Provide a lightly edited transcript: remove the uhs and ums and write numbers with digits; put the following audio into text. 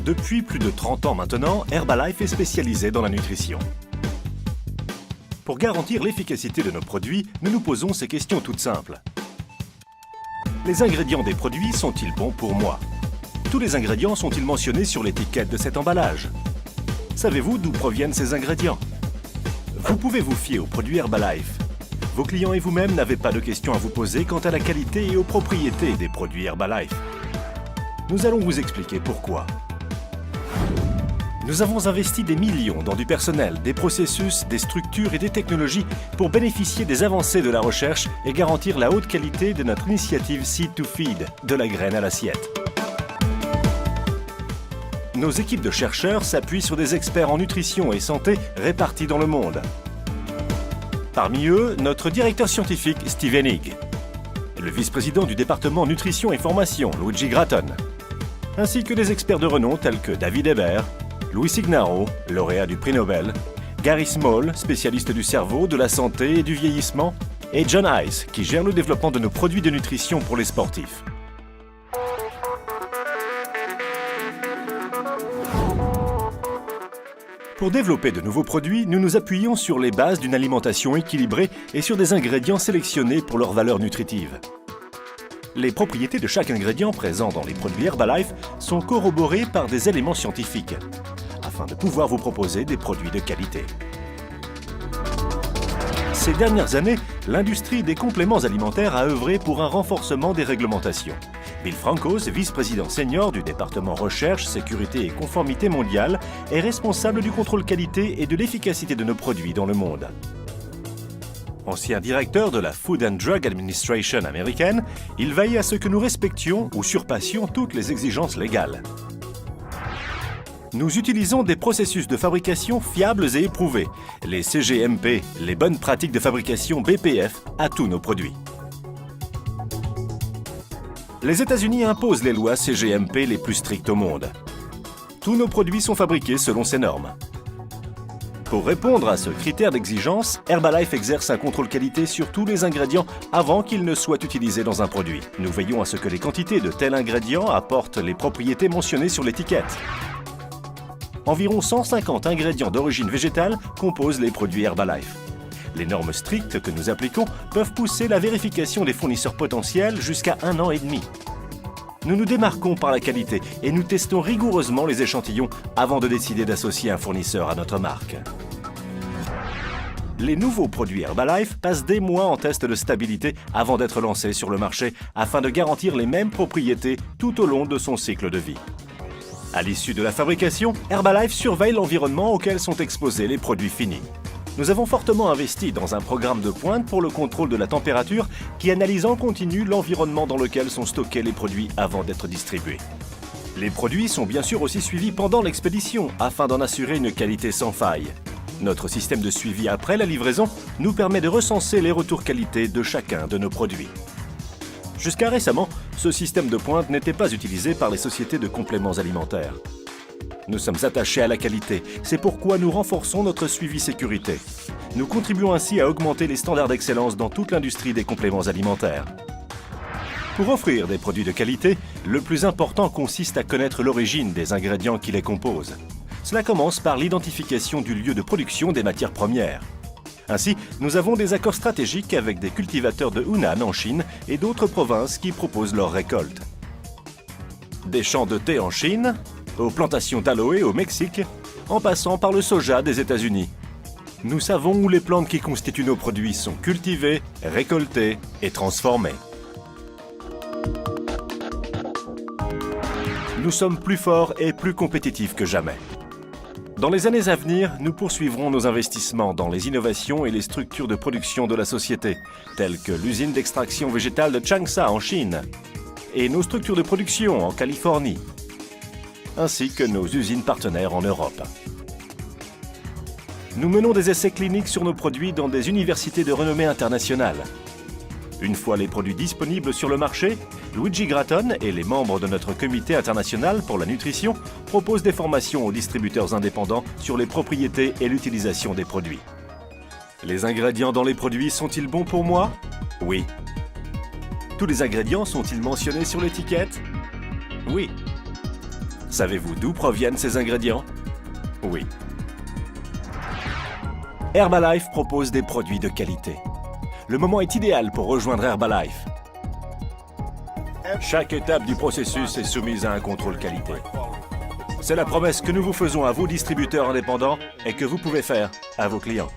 Depuis plus de 30 ans maintenant, Herbalife est spécialisé dans la nutrition. Pour garantir l'efficacité de nos produits, nous nous posons ces questions toutes simples. Les ingrédients des produits sont-ils bons pour moi? Tous les ingrédients sont-ils mentionnés sur l'étiquette de cet emballage? Savez-vous d'où proviennent ces ingrédients? Vous pouvez vous fier aux produits Herbalife. Vos clients et vous-même n'avez pas de questions à vous poser quant à la qualité et aux propriétés des produits Herbalife. Nous allons vous expliquer pourquoi. Nous avons investi des millions dans du personnel, des processus, des structures et des technologies pour bénéficier des avancées de la recherche et garantir la haute qualité de notre initiative Seed to Feed, de la graine à l'assiette. Nos équipes de chercheurs s'appuient sur des experts en nutrition et santé répartis dans le monde. Parmi eux, notre directeur scientifique Steve Enig, le vice-président du département nutrition et formation Luigi Gratton, ainsi que des experts de renom tels que David Hébert, Louis Ignarro, lauréat du prix Nobel, Gary Small, spécialiste du cerveau, de la santé et du vieillissement, et John Ice, qui gère le développement de nos produits de nutrition pour les sportifs. Pour développer de nouveaux produits, nous nous appuyons sur les bases d'une alimentation équilibrée et sur des ingrédients sélectionnés pour leur valeur nutritive. Les propriétés de chaque ingrédient présent dans les produits Herbalife sont corroborées par des éléments scientifiques, afin de pouvoir vous proposer des produits de qualité. Ces dernières années, l'industrie des compléments alimentaires a œuvré pour un renforcement des réglementations. Bill Frankos, vice-président senior du département Recherche, Sécurité et Conformité mondiale, est responsable du contrôle qualité et de l'efficacité de nos produits dans le monde. Ancien directeur de la Food and Drug Administration américaine, il veille à ce que nous respections ou surpassions toutes les exigences légales. Nous utilisons des processus de fabrication fiables et éprouvés, les CGMP, les bonnes pratiques de fabrication BPF, à tous nos produits. Les États-Unis imposent les lois CGMP les plus strictes au monde. Tous nos produits sont fabriqués selon ces normes. Pour répondre à ce critère d'exigence, Herbalife exerce un contrôle qualité sur tous les ingrédients avant qu'ils ne soient utilisés dans un produit. Nous veillons à ce que les quantités de tel ingrédient apportent les propriétés mentionnées sur l'étiquette. Environ 150 ingrédients d'origine végétale composent les produits Herbalife. Les normes strictes que nous appliquons peuvent pousser la vérification des fournisseurs potentiels jusqu'à 1 an et demi. Nous nous démarquons par la qualité et nous testons rigoureusement les échantillons avant de décider d'associer un fournisseur à notre marque. Les nouveaux produits Herbalife passent des mois en test de stabilité avant d'être lancés sur le marché afin de garantir les mêmes propriétés tout au long de son cycle de vie. À l'issue de la fabrication, Herbalife surveille l'environnement auquel sont exposés les produits finis. Nous avons fortement investi dans un programme de pointe pour le contrôle de la température qui analyse en continu l'environnement dans lequel sont stockés les produits avant d'être distribués. Les produits sont bien sûr aussi suivis pendant l'expédition afin d'en assurer une qualité sans faille. Notre système de suivi après la livraison nous permet de recenser les retours qualité de chacun de nos produits. Jusqu'à récemment, ce système de pointe n'était pas utilisé par les sociétés de compléments alimentaires. Nous sommes attachés à la qualité, c'est pourquoi nous renforçons notre suivi sécurité. Nous contribuons ainsi à augmenter les standards d'excellence dans toute l'industrie des compléments alimentaires. Pour offrir des produits de qualité, le plus important consiste à connaître l'origine des ingrédients qui les composent. Cela commence par l'identification du lieu de production des matières premières. Ainsi, nous avons des accords stratégiques avec des cultivateurs de Hunan en Chine et d'autres provinces qui proposent leurs récoltes. Des champs de thé en Chine, aux plantations d'aloe au Mexique, en passant par le soja des États-Unis. Nous savons où les plantes qui constituent nos produits sont cultivées, récoltées et transformées. Nous sommes plus forts et plus compétitifs que jamais. Dans les années à venir, nous poursuivrons nos investissements dans les innovations et les structures de production de la société, telles que l'usine d'extraction végétale de Changsha en Chine, et nos structures de production en Californie, ainsi que nos usines partenaires en Europe. Nous menons des essais cliniques sur nos produits dans des universités de renommée internationale. Une fois les produits disponibles sur le marché, Luigi Gratton et les membres de notre comité international pour la nutrition proposent des formations aux distributeurs indépendants sur les propriétés et l'utilisation des produits. Les ingrédients dans les produits sont-ils bons pour moi? Oui. Tous les ingrédients sont-ils mentionnés sur l'étiquette? Oui. Savez-vous d'où proviennent ces ingrédients? Oui. Herbalife propose des produits de qualité. Le moment est idéal pour rejoindre Herbalife. Chaque étape du processus est soumise à un contrôle qualité. C'est la promesse que nous vous faisons à vous, distributeurs indépendants, et que vous pouvez faire à vos clients.